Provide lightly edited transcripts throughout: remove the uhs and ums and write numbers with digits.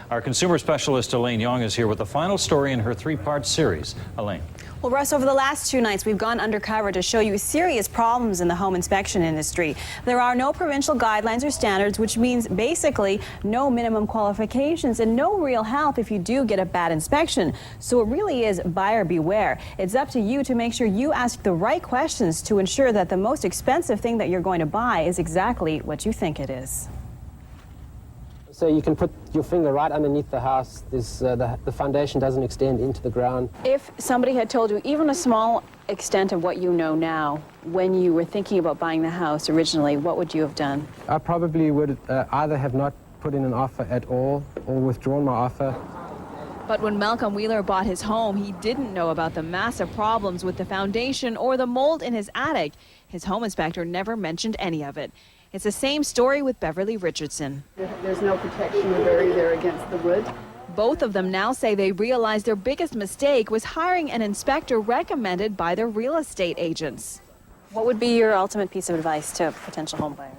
Our consumer specialist Elaine Young is here with the final story in her three-part series. Elaine. Well, Russ, over the last 2 nights, we've gone undercover to show you serious problems in the home inspection industry. There are no provincial guidelines or standards, which means basically no minimum qualifications and no real help if you do get a bad inspection. So it really is buyer beware. It's up to you to make sure you ask the right questions to ensure that the most expensive thing that you're going to buy is exactly what you think it is. So you can put your finger right underneath the house. The foundation doesn't extend into the ground. If somebody had told you even a small extent of what you know now when you were thinking about buying the house originally, what would you have done? I probably would either have not put in an offer at all or withdrawn my offer. But when Malcolm Wheeler bought his home, he didn't know about the massive problems with the foundation or the mold in his attic. His home inspector never mentioned any of it. It's the same story with Beverly Richardson. There's no protection or barrier there against the wood. Both of them now say they realized their biggest mistake was hiring an inspector recommended by their real estate agents. What would be your ultimate piece of advice to potential home buyers?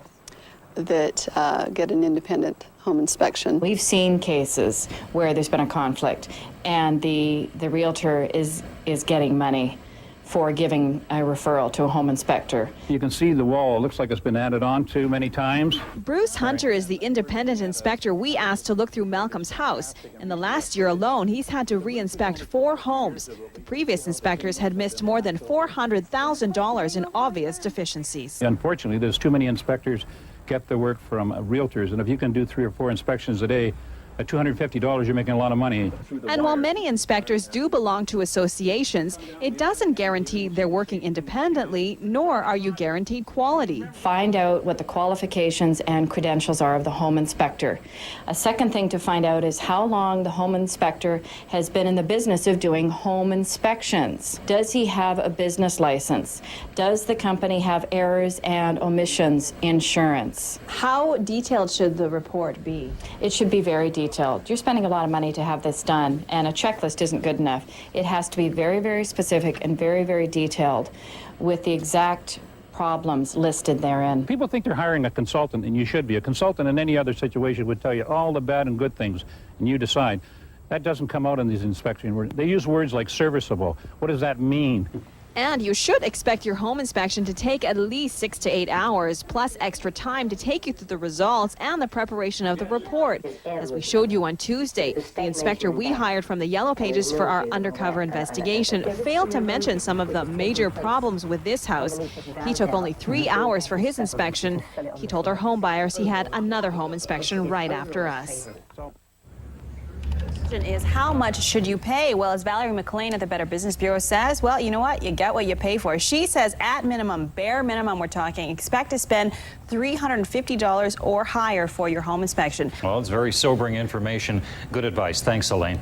That get an independent home inspection. We've seen cases where there's been a conflict and the realtor is getting money for giving a referral to a home inspector. You can see the wall. It looks like it's been added on to many times. Bruce Hunter is the independent inspector we asked to look through Malcolm's house. In the last year alone, he's had to re-inspect 4 homes. The previous inspectors had missed more than $400,000 in obvious deficiencies. Unfortunately, there's too many inspectors get the work from realtors, and if you can do 3 or 4 inspections a day, at $250, you're making a lot of money. And while many inspectors do belong to associations, it doesn't guarantee they're working independently, nor are you guaranteed quality. Find out what the qualifications and credentials are of the home inspector. A second thing to find out is how long the home inspector has been in the business of doing home inspections. Does he have a business license? Does the company have errors and omissions insurance? How detailed should the report be? It should be very detailed. You're spending a lot of money to have this done, and a checklist isn't good enough. It has to be very, very specific and very, very detailed with the exact problems listed therein. People think they're hiring a consultant, and you should be. A consultant in any other situation would tell you all the bad and good things, and you decide. That doesn't come out in these inspections. They use words like serviceable. What does that mean? And you should expect your home inspection to take at least 6 to 8 hours, plus extra time to take you through the results and the preparation of the report. As we showed you on Tuesday, the inspector we hired from the Yellow Pages for our undercover investigation failed to mention some of the major problems with this house. He took only 3 hours for his inspection. He told our home buyers he had another home inspection right after us. Is how much should you pay? Well, as Valerie McLean at the Better Business Bureau says, well, you know what? You get what you pay for. She says at minimum, bare minimum, we're talking, expect to spend $350 or higher for your home inspection. Well, it's very sobering information. Good advice. Thanks, Elaine.